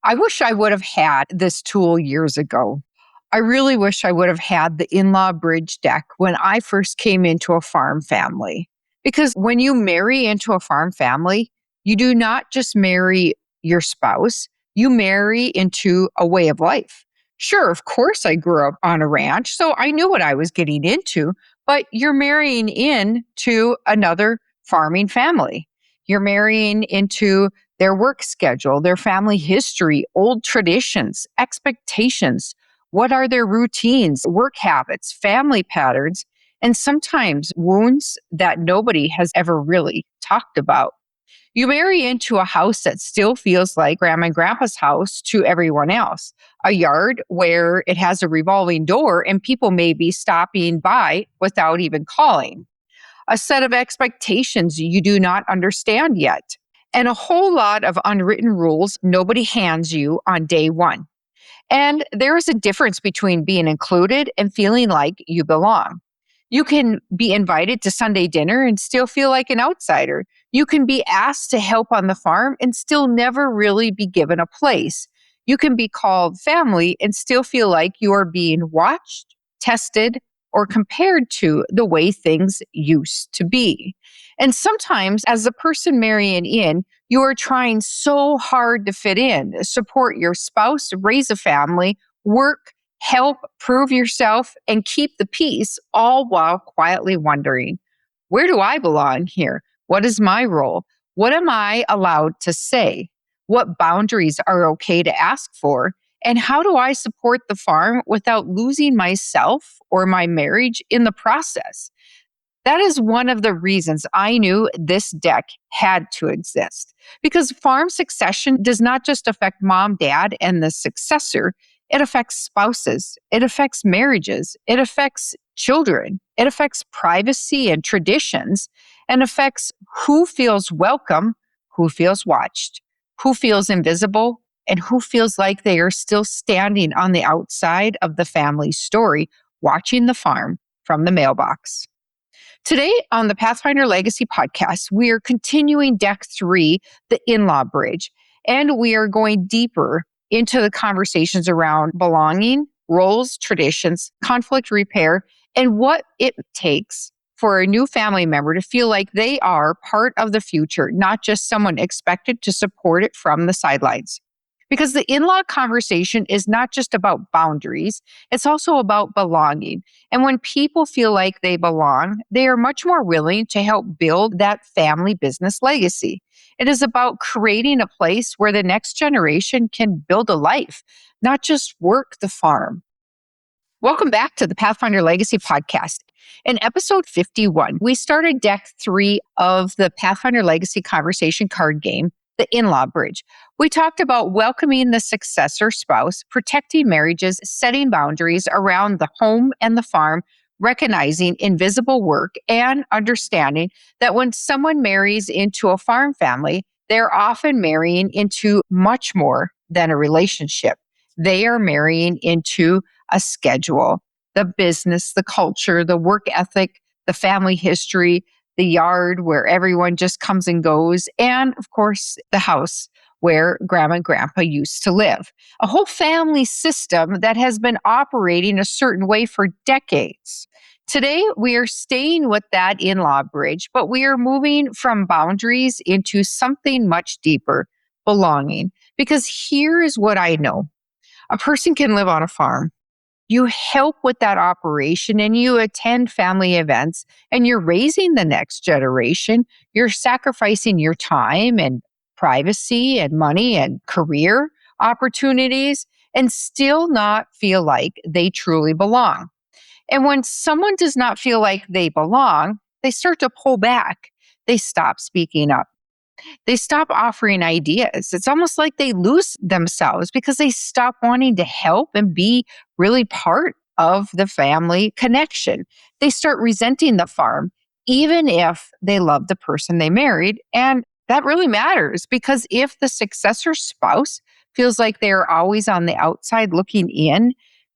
I wish I would have had this tool years ago. I really wish I would have had the in-law bridge deck when I first came into a farm family. Because when you marry into a farm family, you do not just marry your spouse, you marry into a way of life. Sure, of course, I grew up on a ranch, so I knew what I was getting into, but you're marrying into another farming family. You're marrying into their work schedule, their family history, old traditions, expectations. What are their routines, work habits, family patterns, and sometimes wounds that nobody has ever really talked about? You marry into a house that still feels like grandma and grandpa's house to everyone else, a yard where it has a revolving door and people may be stopping by without even calling, a set of expectations you do not understand yet, and a whole lot of unwritten rules nobody hands you on day one. And there is a difference between being included and feeling like you belong. You can be invited to Sunday dinner and still feel like an outsider. You can be asked to help on the farm and still never really be given a place. You can be called family and still feel like you are being watched, tested, or compared to the way things used to be. And sometimes, as a person marrying in, you are trying so hard to fit in, support your spouse, raise a family, work, help, prove yourself, and keep the peace, all while quietly wondering, where do I belong here? What is my role? What am I allowed to say? What boundaries are okay to ask for? And how do I support the farm without losing myself or my marriage in the process? That is one of the reasons I knew this deck had to exist. Because farm succession does not just affect mom, dad, and the successor. It affects spouses. It affects marriages. It affects children. It affects privacy and traditions, and affects who feels welcome, who feels watched, who feels invisible, and who feels like they are still standing on the outside of the family story, watching the farm from the mailbox. Today on the Pathfinder Legacy Podcast, we are continuing Deck 3, the in-law bridge, and we are going deeper into the conversations around belonging, roles, traditions, conflict repair, and what it takes for a new family member to feel like they are part of the future, not just someone expected to support it from the sidelines. Because the in-law conversation is not just about boundaries, it's also about belonging. And when people feel like they belong, they are much more willing to help build that family business legacy. It is about creating a place where the next generation can build a life, not just work the farm. Welcome back to the Pathfinder Legacy Podcast. In episode 51, we started Deck 3 of the Pathfinder Legacy Conversation card game, the in-law bridge. We talked about welcoming the successor spouse, protecting marriages, setting boundaries around the home and the farm, recognizing invisible work, and understanding that when someone marries into a farm family, they're often marrying into much more than a relationship. They are marrying into a schedule, the business, the culture, the work ethic, the family history, the yard where everyone just comes and goes, and of course, the house where grandma and grandpa used to live. A whole family system that has been operating a certain way for decades. Today, we are staying with that in-law bridge, but we are moving from boundaries into something much deeper, belonging. Because here is what I know. A person can live on a farm. You help with that operation and you attend family events and you're raising the next generation. You're sacrificing your time and privacy and money and career opportunities and still not feel like they truly belong. And when someone does not feel like they belong, they start to pull back. They stop speaking up. They stop offering ideas. It's almost like they lose themselves because they stop wanting to help and be really part of the family connection. They start resenting the farm, even if they love the person they married. And that really matters because if the successor spouse feels like they're always on the outside looking in,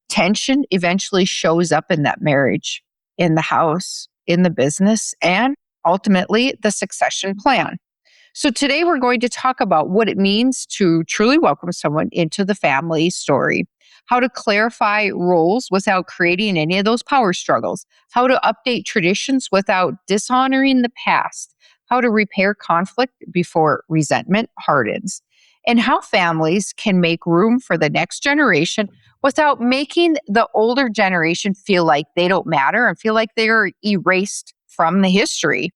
tension eventually shows up in that marriage, in the house, in the business, and ultimately the succession plan. So today we're going to talk about what it means to truly welcome someone into the family story, how to clarify roles without creating any of those power struggles, how to update traditions without dishonoring the past, how to repair conflict before resentment hardens, and how families can make room for the next generation without making the older generation feel like they don't matter and feel like they're erased from the history.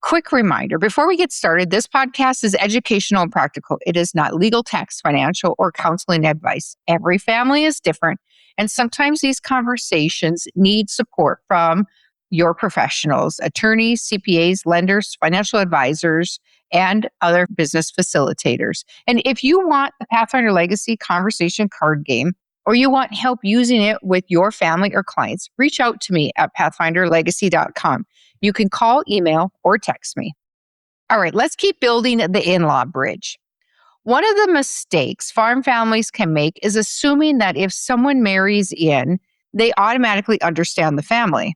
Quick reminder before we get started, this podcast is educational and practical. It is not legal, tax, financial, or counseling advice. Every family is different, and sometimes these conversations need support from your professionals, attorneys, CPAs, lenders, financial advisors, and other business facilitators. And if you want the Pathfinder Legacy conversation card game, or you want help using it with your family or clients, reach out to me at pathfinderlegacy.com. You can call, email, or text me. All right, let's keep building the in-law bridge. One of the mistakes farm families can make is assuming that if someone marries in, they automatically understand the family.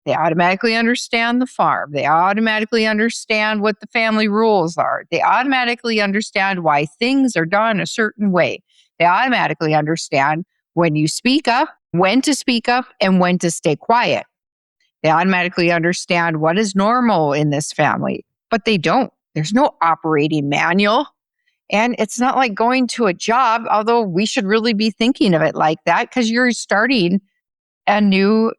They automatically understand the farm. They automatically understand what the family rules are. They automatically understand why things are done a certain way. They automatically understand when you speak up, when to speak up, and when to stay quiet. They automatically understand what is normal in this family, but they don't. There's no operating manual. And it's not like going to a job, although we should really be thinking of it like that because you're starting a new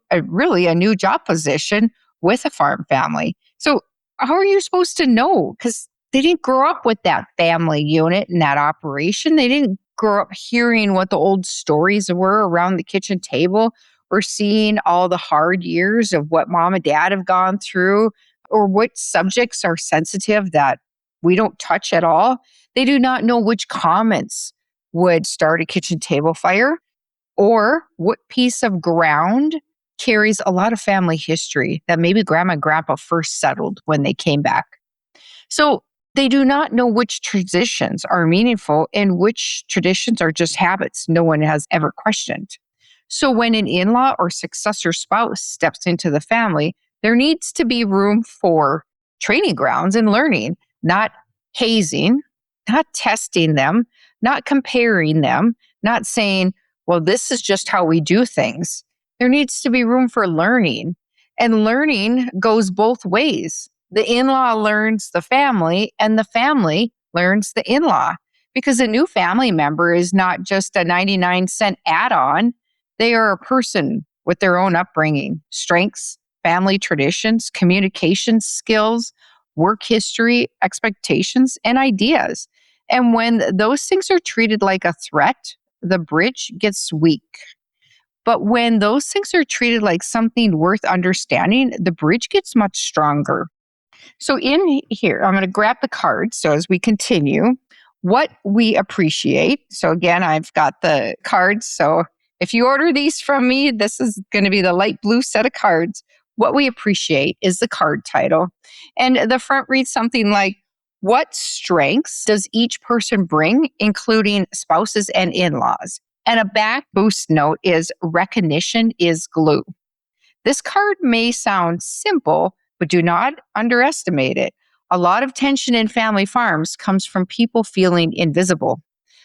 job position with a farm family. So how are you supposed to know? Because they didn't grow up with that family unit and that operation. They didn't grow up hearing what the old stories were around the kitchen table or seeing all the hard years of what mom and dad have gone through or what subjects are sensitive that we don't touch at all. They do not know which comments would start a kitchen table fire or what piece of ground carries a lot of family history that maybe grandma and grandpa first settled when they came back. So they do not know which traditions are meaningful and which traditions are just habits no one has ever questioned. So when an in-law or successor spouse steps into the family, there needs to be room for training grounds and learning, not hazing, not testing them, not comparing them, not saying, well, this is just how we do things. There needs to be room for learning. And learning goes both ways. The in-law learns the family, and the family learns the in-law. Because a new family member is not just a 99-cent add-on. They are a person with their own upbringing, strengths, family traditions, communication skills, work history, expectations, and ideas. And when those things are treated like a threat, the bridge gets weak. But when those things are treated like something worth understanding, the bridge gets much stronger. So in here, I'm going to grab the cards. So as we continue, what we appreciate. So again, I've got the cards. So if you order these from me, this is going to be the light blue set of cards. What we appreciate is the card title. And the front reads something like, what strengths does each person bring, including spouses and in-laws? And a back boost note is recognition is glue. This card may sound simple, but do not underestimate it. A lot of tension in family farms comes from people feeling invisible.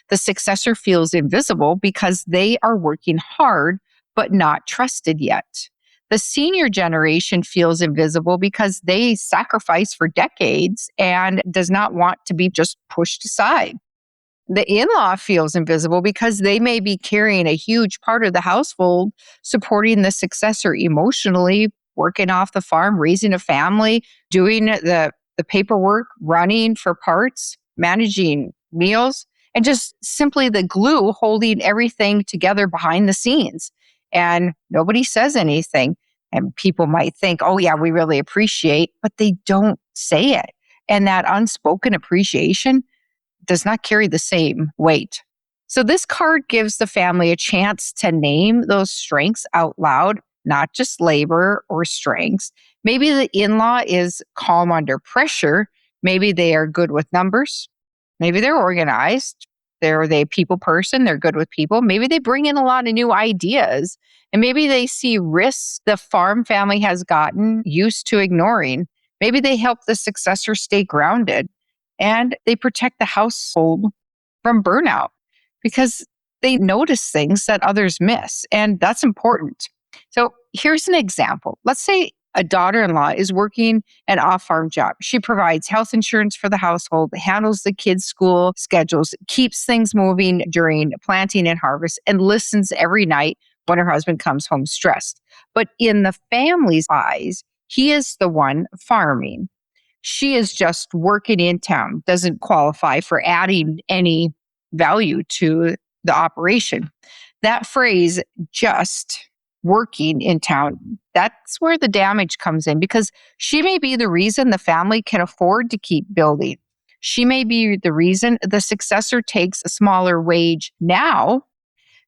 The successor feels invisible because they are working hard, but not trusted yet. The senior generation feels invisible because they sacrifice for decades and does not want to be just pushed aside. The in-law feels invisible because they may be carrying a huge part of the household, supporting the successor emotionally, working off the farm, raising a family, doing the paperwork, running for parts, managing meals, and just simply the glue holding everything together behind the scenes. And nobody says anything. And people might think, oh yeah, we really appreciate, but they don't say it. And that unspoken appreciation does not carry the same weight. So this card gives the family a chance to name those strengths out loud, not just labor or strengths. Maybe the in-law is calm under pressure. Maybe they are good with numbers. Maybe they're organized. They're a people person. They're good with people. Maybe they bring in a lot of new ideas. And maybe they see risks the farm family has gotten used to ignoring. Maybe they help the successor stay grounded. and they protect the household from burnout because they notice things that others miss. And that's important. So here's an example. Let's say a daughter-in-law is working an off-farm job. She provides health insurance for the household, handles the kids' school schedules, keeps things moving during planting and harvest, and listens every night when her husband comes home stressed. But in the family's eyes, he is the one farming. She is just working in town, doesn't qualify for adding any value to the operation. That phrase, just working in town, that's where the damage comes in because she may be the reason the family can afford to keep building. She may be the reason the successor takes a smaller wage now.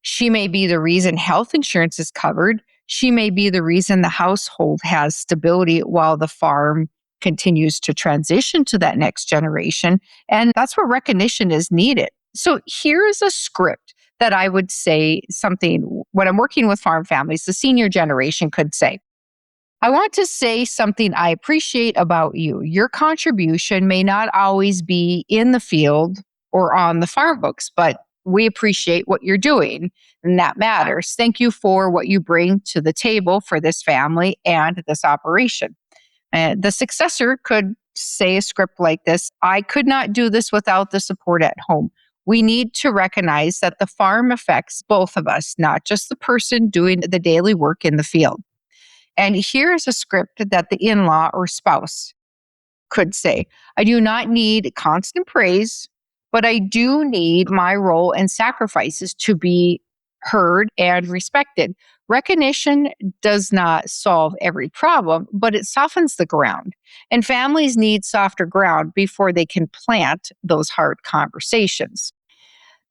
She may be the reason health insurance is covered. She may be the reason the household has stability while the farm continues to transition to that next generation. And that's where recognition is needed. So here's a script that I would say something when I'm working with farm families, the senior generation could say, I want to say something I appreciate about you. Your contribution may not always be in the field or on the farm books, but we appreciate what you're doing, and that matters. Thank you for what you bring to the table for this family and this operation. And the successor could say a script like this: I could not do this without the support at home. We need to recognize that the farm affects both of us, not just the person doing the daily work in the field. And here's a script that the in-law or spouse could say. I do not need constant praise, but I do need my role and sacrifices to be heard and respected. Recognition does not solve every problem, but it softens the ground. And families need softer ground before they can plant those hard conversations.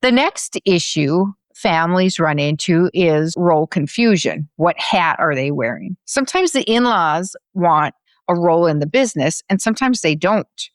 The next issue families run into is role confusion. What hat are they wearing? Sometimes the in-laws want a role in the business, and sometimes they don't.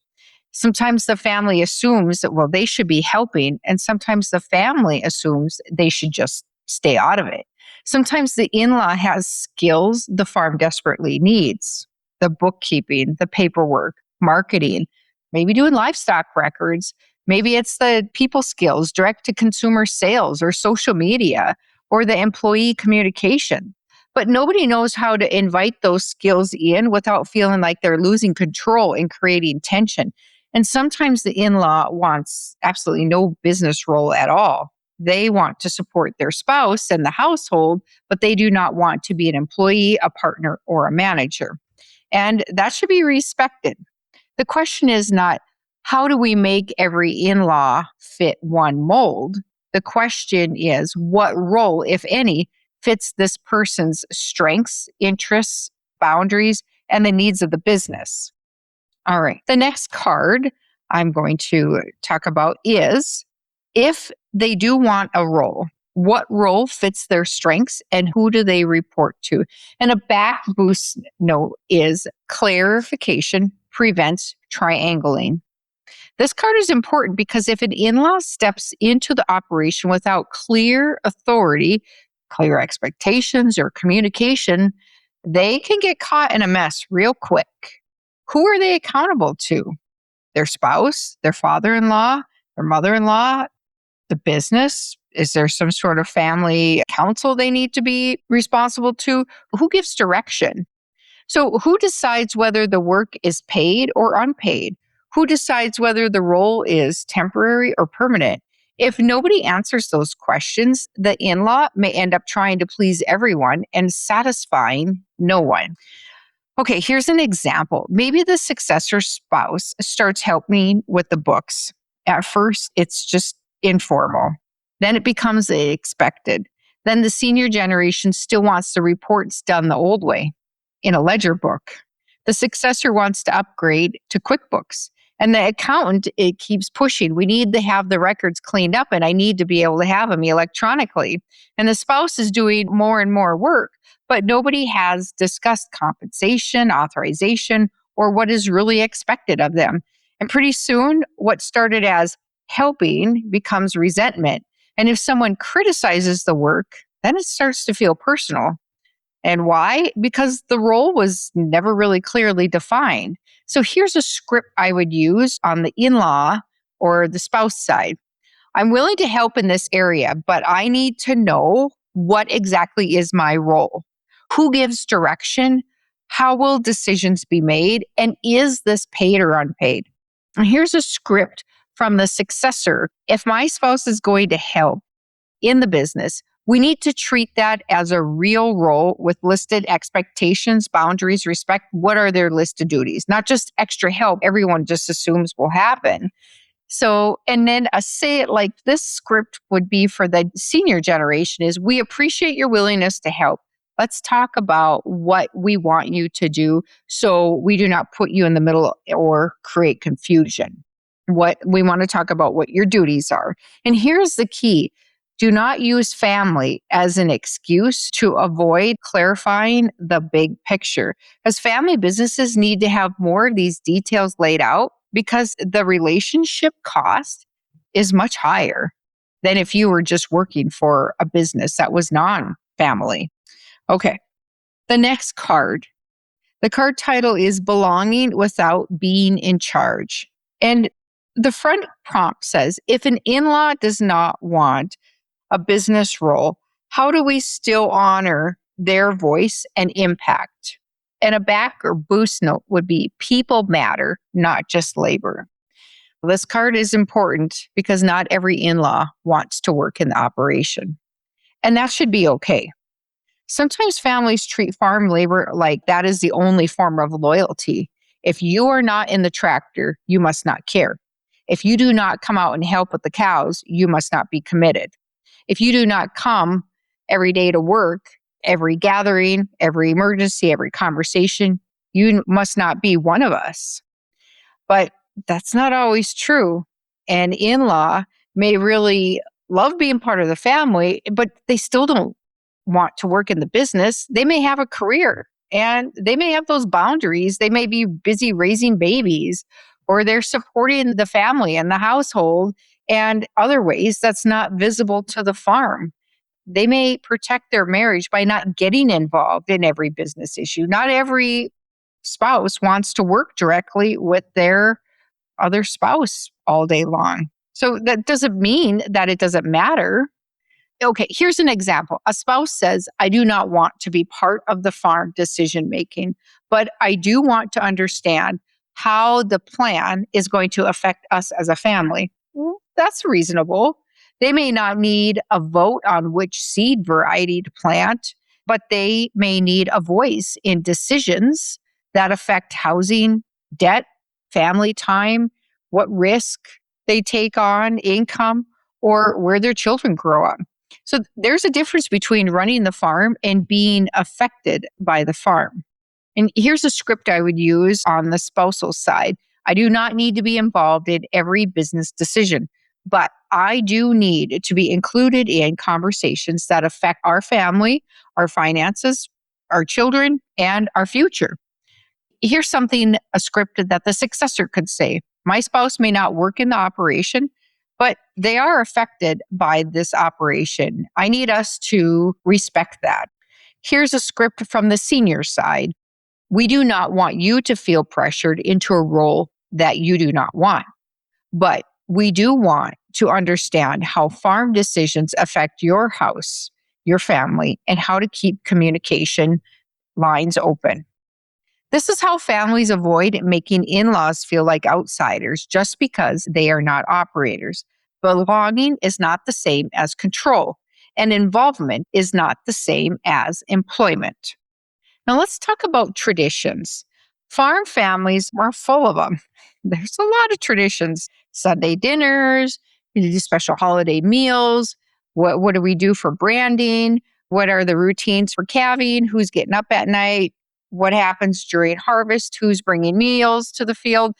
Sometimes the family assumes that, well, they should be helping, and sometimes the family assumes they should just stay out of it. Sometimes the in-law has skills the farm desperately needs: the bookkeeping, the paperwork, marketing, maybe doing livestock records. Maybe it's the people skills, direct to consumer sales or social media or the employee communication. But nobody knows how to invite those skills in without feeling like they're losing control and creating tension. And sometimes the in-law wants absolutely no business role at all. They want to support their spouse and the household, but they do not want to be an employee, a partner, or a manager. And that should be respected. The question is not, how do we make every in-law fit one mold? The question is, what role, if any, fits this person's strengths, interests, boundaries, and the needs of the business? All right. The next card I'm going to talk about is, if they do want a role, what role fits their strengths and who do they report to? And a back boost note is clarification prevents triangling. This card is important because if an in-law steps into the operation without clear authority, clear expectations, or communication, they can get caught in a mess real quick. Who are they accountable to? Their spouse, their father-in-law, their mother-in-law, the business? Is there some sort of family council they need to be responsible to? Who gives direction? So who decides whether the work is paid or unpaid? Who decides whether the role is temporary or permanent? If nobody answers those questions, the in-law may end up trying to please everyone and satisfying no one. Okay, here's an example. Maybe the successor spouse starts helping with the books. At first, it's just informal. Then it becomes expected. Then the senior generation still wants the reports done the old way, in a ledger book. The successor wants to upgrade to QuickBooks. And the accountant, it keeps pushing. We need to have the records cleaned up, and I need to be able to have them electronically. And the spouse is doing more and more work, but nobody has discussed compensation, authorization, or what is really expected of them. And pretty soon, what started as helping becomes resentment. And if someone criticizes the work, then it starts to feel personal. And why? Because the role was never really clearly defined. So here's a script I would use on the in-law or the spouse side. I'm willing to help in this area, but I need to know what exactly is my role. Who gives direction? How will decisions be made? And is this paid or unpaid? And here's a script from the successor. If my spouse is going to help in the business, we need to treat that as a real role with listed expectations, boundaries, respect. What are their listed duties? Not just extra help everyone just assumes will happen. So, and then say it like this script would be for the senior generation is, we appreciate your willingness to help. Let's talk about what we want you to do so we do not put you in the middle or create confusion. What we want to talk about what your duties are. And here's the key. Do not use family as an excuse to avoid clarifying the big picture, because family businesses need to have more of these details laid out, because the relationship cost is much higher than if you were just working for a business that was non-family. Okay, the next card. The card title is Belonging Without Being in Charge. And the front prompt says, if an in-law does not want a business role, how do we still honor their voice and impact? And a back or boost note would be people matter, not just labor. This card is important because not every in-law wants to work in the operation. And that should be okay. Sometimes families treat farm labor like that is the only form of loyalty. If you are not in the tractor, you must not care. If you do not come out and help with the cows, you must not be committed. If you do not come every day to work, every gathering, every emergency, every conversation, you must not be one of us. But that's not always true. An in-law may really love being part of the family, but they still don't want to work in the business. They may have a career and they may have those boundaries. They may be busy raising babies, or they're supporting the family and the household and other ways that's not visible to the farm. They may protect their marriage by not getting involved in every business issue. Not every spouse wants to work directly with their other spouse all day long. So that doesn't mean that it doesn't matter. Okay, here's an example. A spouse says, I do not want to be part of the farm decision making, but I do want to understand how the plan is going to affect us as a family. Well, that's reasonable. They may not need a vote on which seed variety to plant, but they may need a voice in decisions that affect housing, debt, family time, what risk they take on, income, or where their children grow up. So there's a difference between running the farm and being affected by the farm. And here's a script I would use on the spousal side. I do not need to be involved in every business decision, but I do need to be included in conversations that affect our family, our finances, our children, and our future. Here's something, a script that the successor could say. My spouse may not work in the operation, but they are affected by this operation. I need us to respect that. Here's a script from the senior side. We do not want you to feel pressured into a role that you do not want, but we do want to understand how farm decisions affect your house, your family, and how to keep communication lines open. This is how families avoid making in-laws feel like outsiders just because they are not operators. Belonging is not the same as control, and involvement is not the same as employment. Now let's talk about traditions. Farm families are full of them. There's a lot of traditions. Sunday dinners, we do special holiday meals. What do we do for branding? What are the routines for calving? Who's getting up at night? What happens during harvest? Who's bringing meals to the field?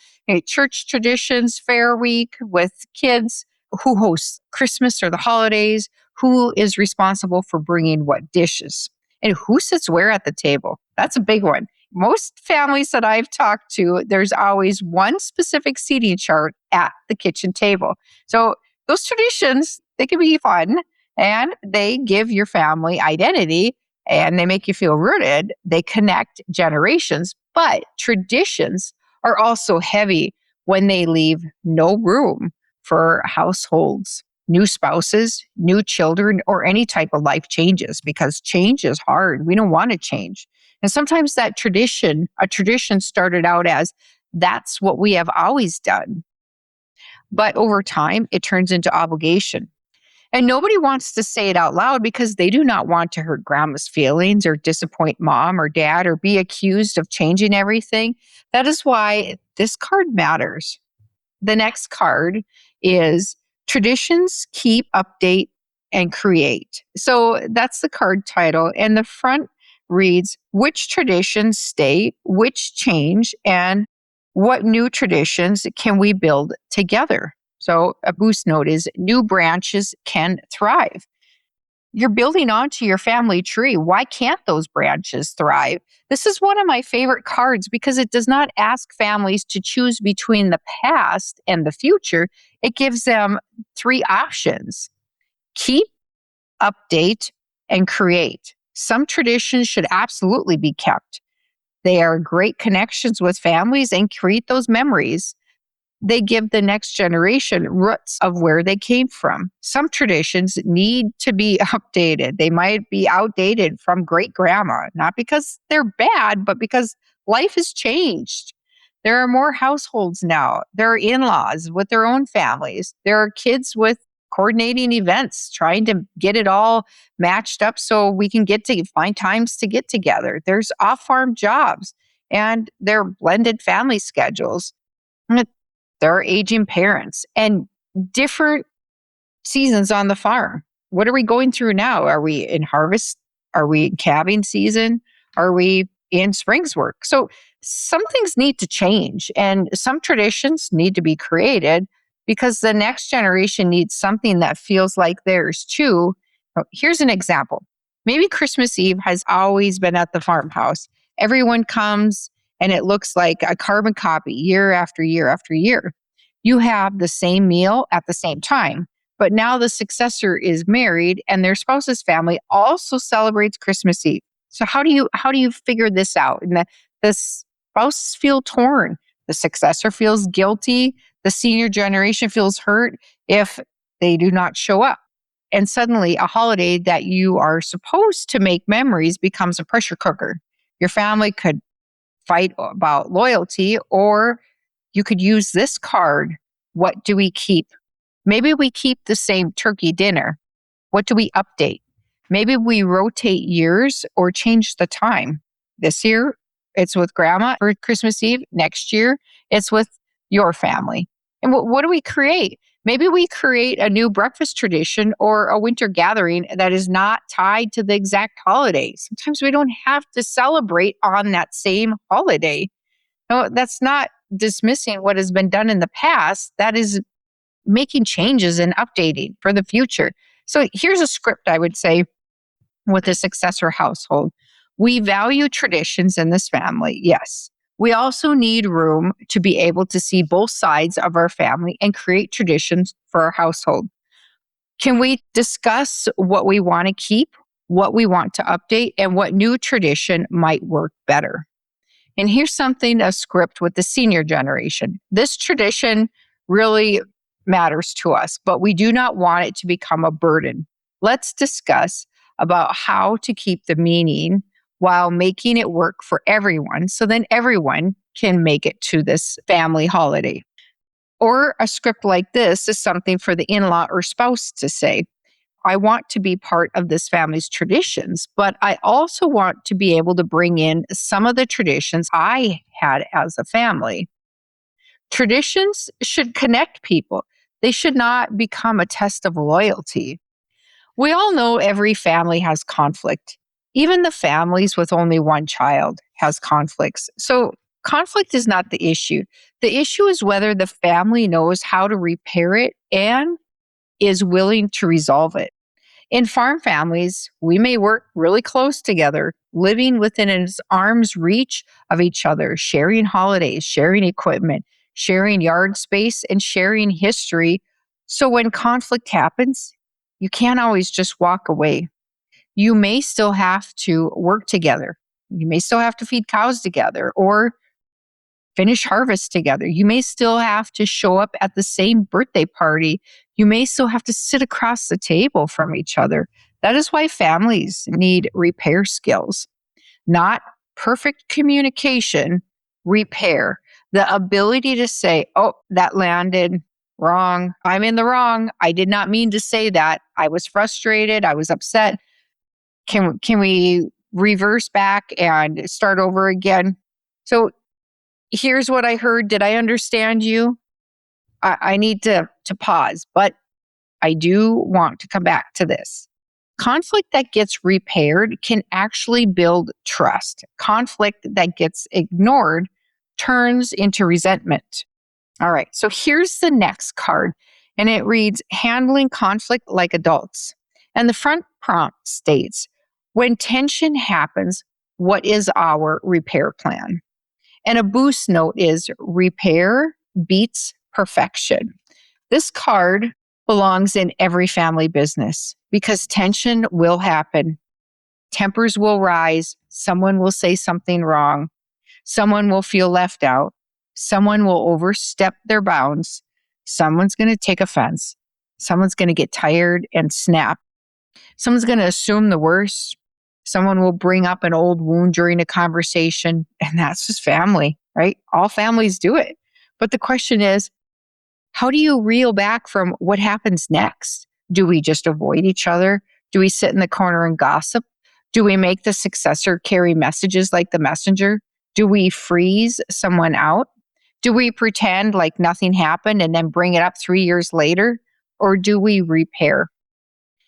Church traditions, fair week with kids. Who hosts Christmas or the holidays? Who is responsible for bringing what dishes? And who sits where at the table? That's a big one. Most families that I've talked to, there's always one specific seating chart at the kitchen table. So those traditions, they can be fun and they give your family identity and they make you feel rooted. They connect generations, but traditions are also heavy when they leave no room for households, new spouses, new children, or any type of life changes, because change is hard. We don't want to change. And sometimes a tradition started out as that's what we have always done. But over time, it turns into obligation. And nobody wants to say it out loud because they do not want to hurt grandma's feelings or disappoint mom or dad or be accused of changing everything. That is why this card matters. The next card is traditions keep, update, and create. So that's the card title. And the front reads which traditions stay, which change, and what new traditions can we build together? So a boost note is new branches can thrive. You're building onto your family tree. Why can't those branches thrive? This is one of my favorite cards because it does not ask families to choose between the past and the future. It gives them three options: keep, update, and create. Some traditions should absolutely be kept. They are great connections with families and create those memories. They give the next generation roots of where they came from. Some traditions need to be updated. They might be outdated from great grandma, not because they're bad, but because life has changed. There are more households now. There are in laws with their own families. There are kids with coordinating events, trying to get it all matched up so we can find times to get together. There's off farm jobs and there are blended family schedules. There are aging parents and different seasons on the farm. What are we going through now? Are we in harvest? Are we in calving season? Are we in spring's work? So some things need to change and some traditions need to be created because the next generation needs something that feels like theirs too. Here's an example. Maybe Christmas Eve has always been at the farmhouse. Everyone comes and it looks like a carbon copy year after year after year. You have the same meal at the same time, but now the successor is married and their spouse's family also celebrates Christmas Eve. So how do you figure this out? And the spouses feel torn. The successor feels guilty. The senior generation feels hurt if they do not show up. And suddenly a holiday that you are supposed to make memories becomes a pressure cooker. Your family could fight about loyalty, or you could use this card. What do we keep? Maybe we keep the same turkey dinner. What do we update? Maybe we rotate years or change the time. This year, it's with grandma for Christmas Eve. Next year, it's with your family. And what do we create? Maybe we create a new breakfast tradition or a winter gathering that is not tied to the exact holiday. Sometimes we don't have to celebrate on that same holiday. No, that's not dismissing what has been done in the past. That is making changes and updating for the future. So here's a script I would say with a successor household. We value traditions in this family, yes. We also need room to be able to see both sides of our family and create traditions for our household. Can we discuss what we want to keep, what we want to update, and what new tradition might work better? And here's a script with the senior generation. This tradition really matters to us, but we do not want it to become a burden. Let's discuss about how to keep the meaning while making it work for everyone, so then everyone can make it to this family holiday. Or a script like this is something for the in-law or spouse to say. I want to be part of this family's traditions, but I also want to be able to bring in some of the traditions I had as a family. Traditions should connect people. They should not become a test of loyalty. We all know every family has conflict. Even the families with only one child has conflicts. So conflict is not the issue. The issue is whether the family knows how to repair it and is willing to resolve it. In farm families, we may work really close together, living within an arm's reach of each other, sharing holidays, sharing equipment, sharing yard space, and sharing history. So when conflict happens, you can't always just walk away. You may still have to work together. You may still have to feed cows together or finish harvest together. You may still have to show up at the same birthday party. You may still have to sit across the table from each other. That is why families need repair skills, not perfect communication, repair. The ability to say, oh, that landed wrong. I'm in the wrong. I did not mean to say that. I was frustrated. I was upset. Can we reverse back and start over again? So here's what I heard. Did I understand you? I need to pause, but I do want to come back to this. Conflict that gets repaired can actually build trust. Conflict that gets ignored turns into resentment. All right, so here's the next card, and it reads, handling conflict like adults. And the front prompt states, when tension happens, what is our repair plan? And a boost note is, repair beats perfection. This card belongs in every family business because tension will happen. Tempers will rise. Someone will say something wrong. Someone will feel left out. Someone will overstep their bounds. Someone's going to take offense. Someone's going to get tired and snap. Someone's going to assume the worst. Someone will bring up an old wound during a conversation, and that's just family, right? All families do it. But the question is, how do you reel back from what happens next? Do we just avoid each other? Do we sit in the corner and gossip? Do we make the successor carry messages like the messenger? Do we freeze someone out? Do we pretend like nothing happened and then bring it up 3 years later? Or do we repair?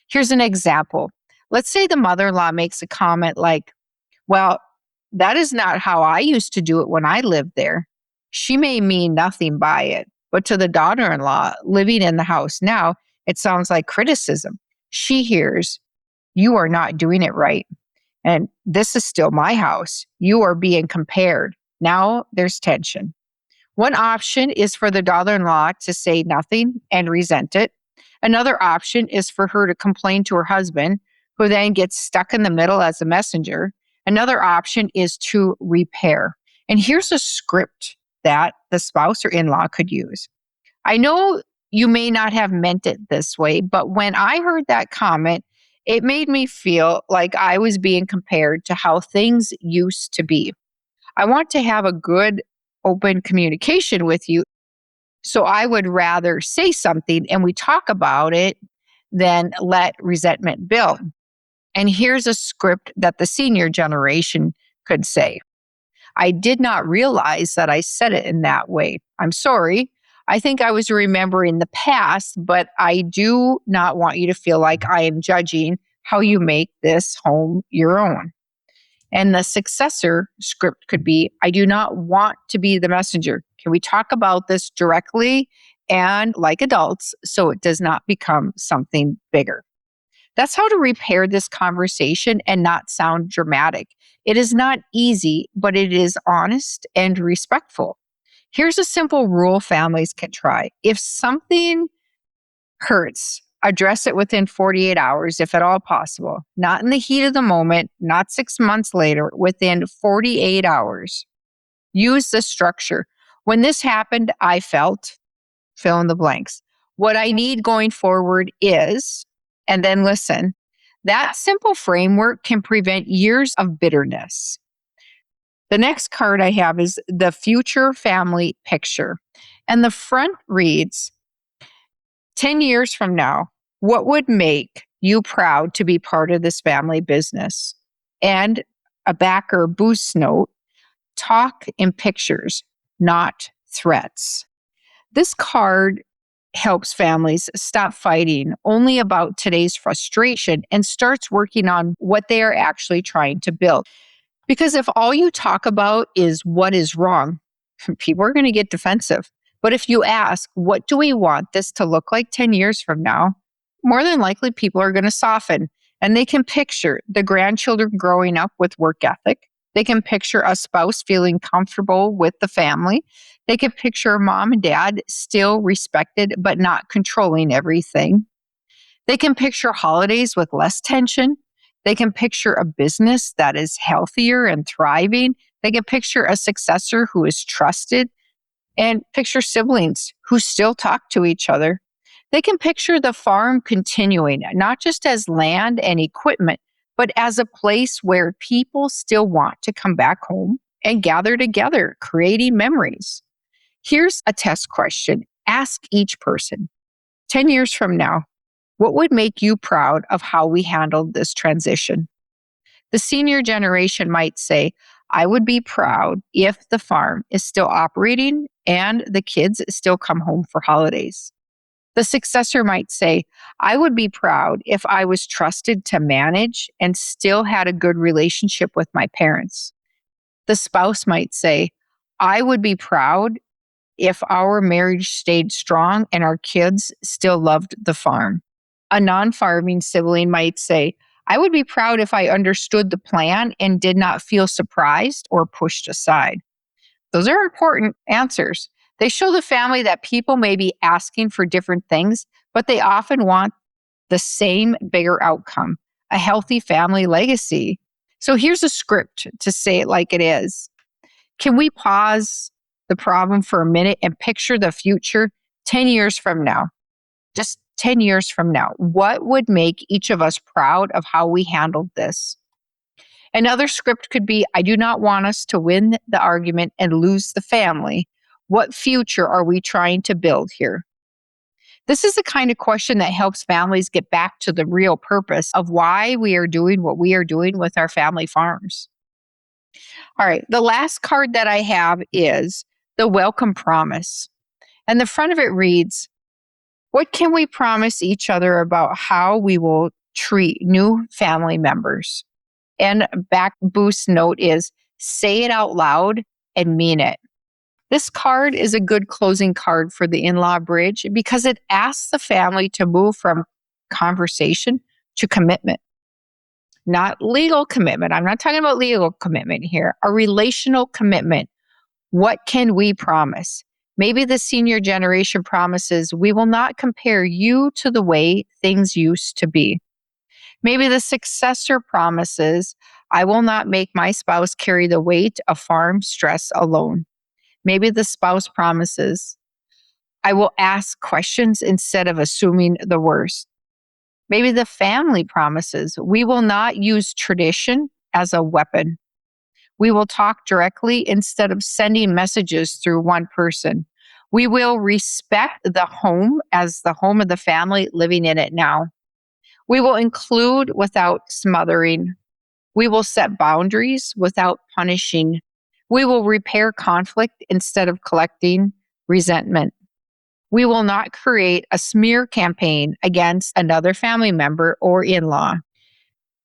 Here's an example. Let's say the mother-in-law makes a comment like, well, that is not how I used to do it when I lived there. She may mean nothing by it, but to the daughter-in-law living in the house now, it sounds like criticism. She hears, you are not doing it right. And this is still my house. You are being compared. Now there's tension. One option is for the daughter-in-law to say nothing and resent it. Another option is for her to complain to her husband, who then gets stuck in the middle as a messenger. Another option is to repair. And here's a script that the spouse or in-law could use. I know you may not have meant it this way, but when I heard that comment, it made me feel like I was being compared to how things used to be. I want to have a good, open communication with you. So I would rather say something and we talk about it than let resentment build. And here's a script that the senior generation could say. I did not realize that I said it in that way. I'm sorry. I think I was remembering the past, but I do not want you to feel like I am judging how you make this home your own. And the successor script could be, I do not want to be the messenger. Can we talk about this directly and like adults so it does not become something bigger? That's how to repair this conversation and not sound dramatic. It is not easy, but it is honest and respectful. Here's a simple rule families can try. If something hurts, address it within 48 hours, if at all possible. Not in the heat of the moment, not 6 months later, within 48 hours. Use the structure. When this happened, I felt, fill in the blanks. What I need going forward is, and then listen. That simple framework can prevent years of bitterness. The next card I have is the future family picture. And the front reads, 10 years from now, what would make you proud to be part of this family business? And a backer boost note, talk in pictures, not threats. This card helps families stop fighting only about today's frustration and starts working on what they are actually trying to build. Because if all you talk about is what is wrong, people are going to get defensive. But if you ask, what do we want this to look like 10 years from now? More than likely, people are going to soften. And they can picture the grandchildren growing up with work ethic. They can picture a spouse feeling comfortable with the family. They can picture mom and dad still respected, but not controlling everything. They can picture holidays with less tension. They can picture a business that is healthier and thriving. They can picture a successor who is trusted and picture siblings who still talk to each other. They can picture the farm continuing, not just as land and equipment, but as a place where people still want to come back home and gather together, creating memories. Here's a test question. Ask each person, 10 years from now, what would make you proud of how we handled this transition? The senior generation might say, I would be proud if the farm is still operating and the kids still come home for holidays. The successor might say, I would be proud if I was trusted to manage and still had a good relationship with my parents. The spouse might say, I would be proud if our marriage stayed strong and our kids still loved the farm. A non-farming sibling might say, I would be proud if I understood the plan and did not feel surprised or pushed aside. Those are important answers. They show the family that people may be asking for different things, but they often want the same bigger outcome, a healthy family legacy. So here's a script to say it like it is. Can we pause the problem for a minute and picture the future 10 years from now? Just 10 years from now, what would make each of us proud of how we handled this? Another script could be, I do not want us to win the argument and lose the family. What future are we trying to build here? This is the kind of question that helps families get back to the real purpose of why we are doing what we are doing with our family farms. All right, the last card that I have is the welcome promise. And the front of it reads, what can we promise each other about how we will treat new family members? And back boost note is, say it out loud and mean it. This card is a good closing card for the in-law bridge because it asks the family to move from conversation to commitment. Not legal commitment. I'm not talking about legal commitment here. A relational commitment. What can we promise? Maybe the senior generation promises, we will not compare you to the way things used to be. Maybe the successor promises, I will not make my spouse carry the weight of farm stress alone. Maybe the spouse promises, I will ask questions instead of assuming the worst. Maybe the family promises, we will not use tradition as a weapon. We will talk directly instead of sending messages through one person. We will respect the home as the home of the family living in it now. We will include without smothering. We will set boundaries without punishing. We will repair conflict instead of collecting resentment. We will not create a smear campaign against another family member or in-law.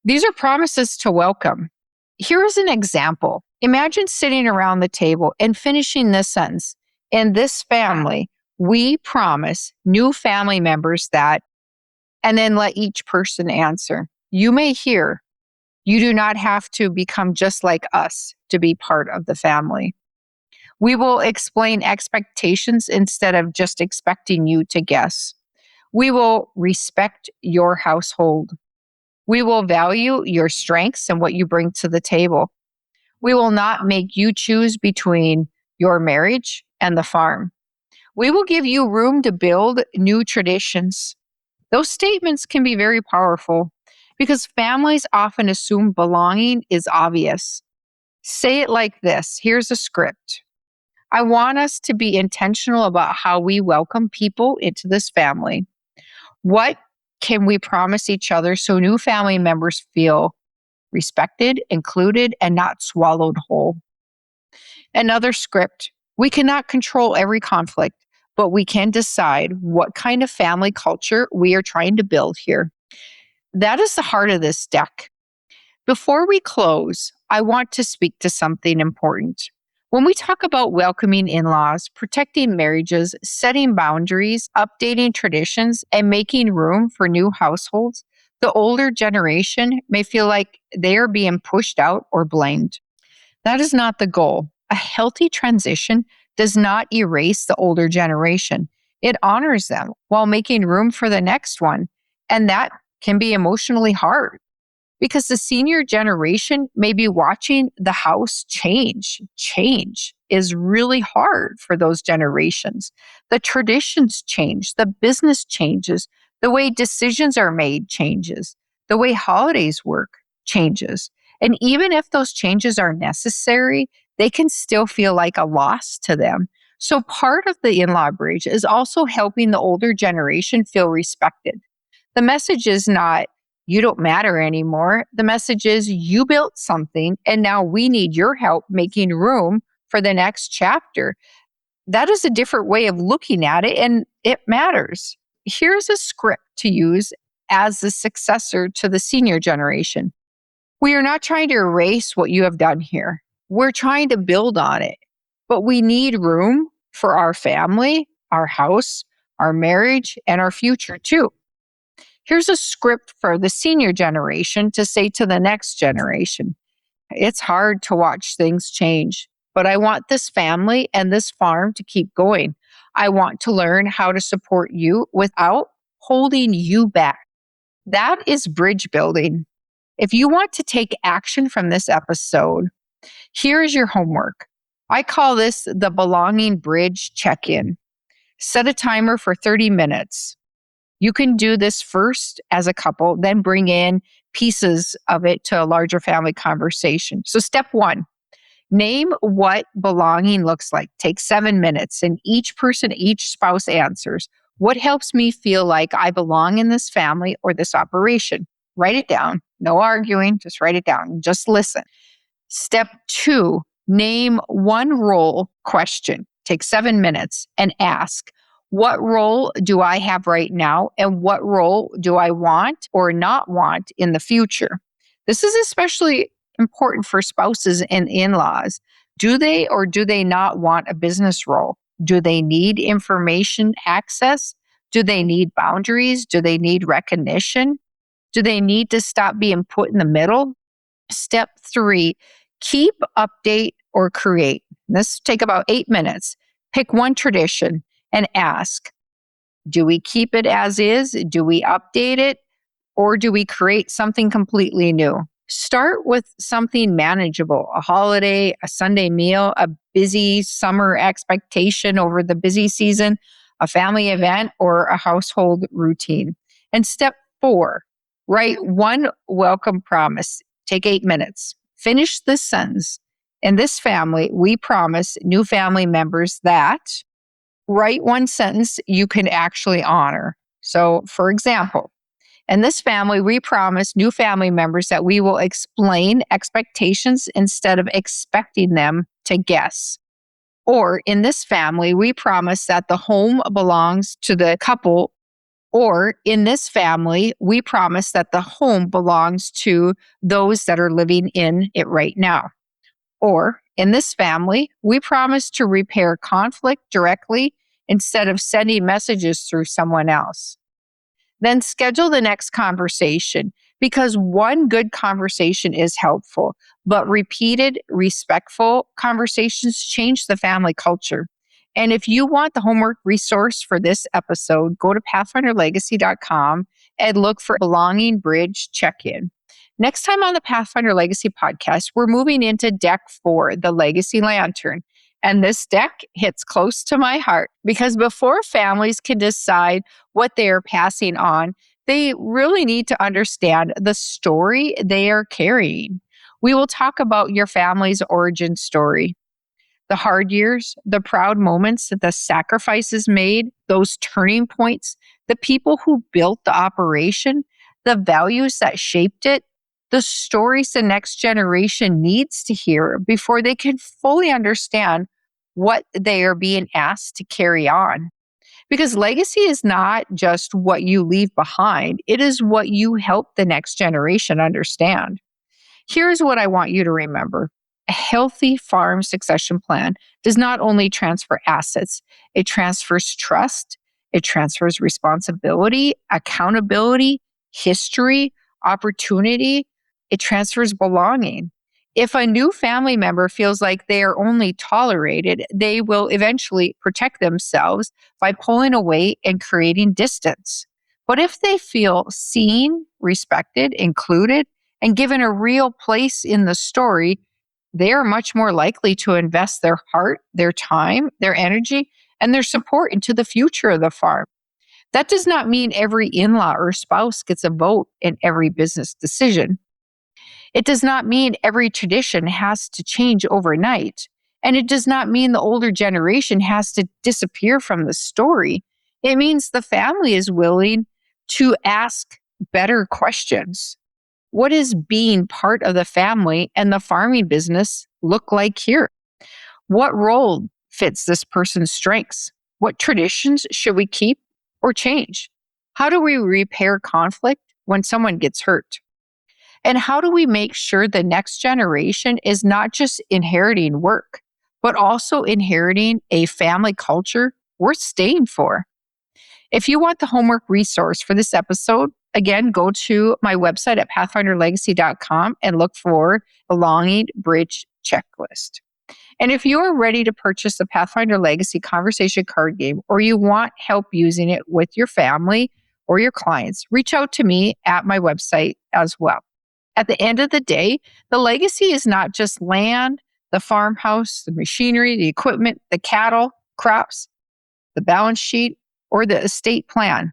These are promises to welcome. Here is an example. Imagine sitting around the table and finishing this sentence. In this family, we promise new family members that, and then let each person answer. You may hear, you do not have to become just like us to be part of the family. We will explain expectations instead of just expecting you to guess. We will respect your household. We will value your strengths and what you bring to the table. We will not make you choose between your marriage and the farm. We will give you room to build new traditions. Those statements can be very powerful because families often assume belonging is obvious. Say it like this. Here's a script. I want us to be intentional about how we welcome people into this family. What can we promise each other so new family members feel respected, included, and not swallowed whole? Another script. We cannot control every conflict, but we can decide what kind of family culture we are trying to build here. That is the heart of this deck. Before we close, I want to speak to something important. When we talk about welcoming in-laws, protecting marriages, setting boundaries, updating traditions, and making room for new households, the older generation may feel like they are being pushed out or blamed. That is not the goal. A healthy transition does not erase the older generation. It honors them while making room for the next one. And that can be emotionally hard. because the senior generation may be watching the house change. Change is really hard for those generations. The traditions change, the business changes, the way decisions are made changes, the way holidays work changes. And even if those changes are necessary, they can still feel like a loss to them. So part of the in-law bridge is also helping the older generation feel respected. The message is not, you don't matter anymore. The message is, you built something and now we need your help making room for the next chapter. That is a different way of looking at it, and it matters. Here's a script to use as the successor to the senior generation. We are not trying to erase what you have done here. We're trying to build on it, but we need room for our family, our house, our marriage, and our future too. Here's a script for the senior generation to say to the next generation. It's hard to watch things change, but I want this family and this farm to keep going. I want to learn how to support you without holding you back. That is bridge building. If you want to take action from this episode, here's your homework. I call this the belonging bridge check-in. Set a timer for 30 minutes. You can do this first as a couple, then bring in pieces of it to a larger family conversation. So step 1, name what belonging looks like. Take 7 minutes and each spouse answers. What helps me feel like I belong in this family or this operation? Write it down. No arguing, just write it down. Just listen. Step 2, name one role question. Take 7 minutes and ask, what role do I have right now and what role do I want or not want in the future? This is especially important for spouses and in-laws. Do they or do they not want a business role? Do they need information access? Do they need boundaries? Do they need recognition? Do they need to stop being put in the middle? Step 3, keep, update, or create. This take about 8 minutes. Pick one tradition and ask, do we keep it as is? Do we update it? Or do we create something completely new? Start with something manageable, a holiday, a Sunday meal, a busy summer expectation over the busy season, a family event, or a household routine. And step 4, write one welcome promise. Take 8 minutes. Finish this sentence. In this family, we promise new family members that. Write one sentence you can actually honor. So, for example, in this family, we promise new family members that we will explain expectations instead of expecting them to guess. Or in this family, we promise that the home belongs to the couple. Or in this family, we promise that the home belongs to those that are living in it right now. Or in this family, we promise to repair conflict directly instead of sending messages through someone else. Then schedule the next conversation, because one good conversation is helpful, but repeated, respectful conversations change the family culture. And if you want the homework resource for this episode, go to pathfinderlegacy.com and look for Belonging Bridge Check-In. Next time on the Pathfinder Legacy Podcast, we're moving into deck 4, the Legacy Lantern. And this deck hits close to my heart because before families can decide what they are passing on, they really need to understand the story they are carrying. We will talk about your family's origin story, the hard years, the proud moments, the sacrifices made, those turning points, the people who built the operation, the values that shaped it, the stories the next generation needs to hear before they can fully understand what they are being asked to carry on. Because legacy is not just what you leave behind, it is what you help the next generation understand. Here's what I want you to remember. A healthy farm succession plan does not only transfer assets, it transfers trust, it transfers responsibility, accountability, history, opportunity, it transfers belonging. If a new family member feels like they are only tolerated, they will eventually protect themselves by pulling away and creating distance. But if they feel seen, respected, included, And given a real place in the story, they are much more likely to invest their heart, their time, their energy, and their support into the future of the farm. That does not mean every in-law or spouse gets a vote in every business decision. It does not mean every tradition has to change overnight. And it does not mean the older generation has to disappear from the story. It means the family is willing to ask better questions. What does being part of the family and the farming business look like here? What role fits this person's strengths? What traditions should we keep or change? How do we repair conflict when someone gets hurt? And how do we make sure the next generation is not just inheriting work, but also inheriting a family culture worth staying for? If you want the homework resource for this episode, again, go to my website at pathfinderlegacy.com and look for Belonging Bridge Checklist. And if you are ready to purchase the Pathfinder Legacy Conversation card game, or you want help using it with your family or your clients, reach out to me at my website as well. At the end of the day, the legacy is not just land, the farmhouse, the machinery, the equipment, the cattle, crops, the balance sheet, or the estate plan.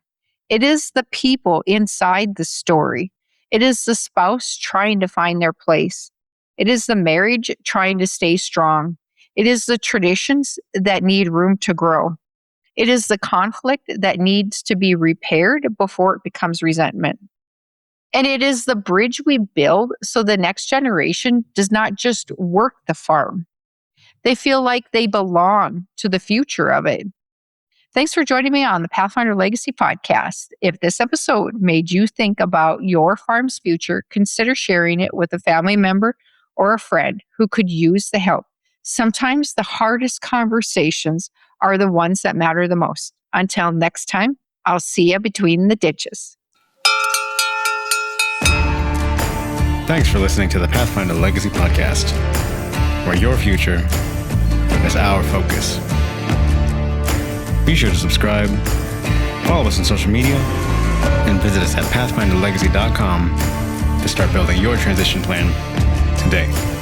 It is the people inside the story. It is the spouse trying to find their place. It is the marriage trying to stay strong. It is the traditions that need room to grow. It is the conflict that needs to be repaired before it becomes resentment. And it is the bridge we build so the next generation does not just work the farm. They feel like they belong to the future of it. Thanks for joining me on the Pathfinder Legacy Podcast. If this episode made you think about your farm's future, consider sharing it with a family member or a friend who could use the help. Sometimes the hardest conversations are the ones that matter the most. Until next time, I'll see you between the ditches. Thanks for listening to the Pathfinder Legacy Podcast, where your future is our focus. Be sure to subscribe, follow us on social media, and visit us at pathfinderlegacy.com to start building your transition plan today.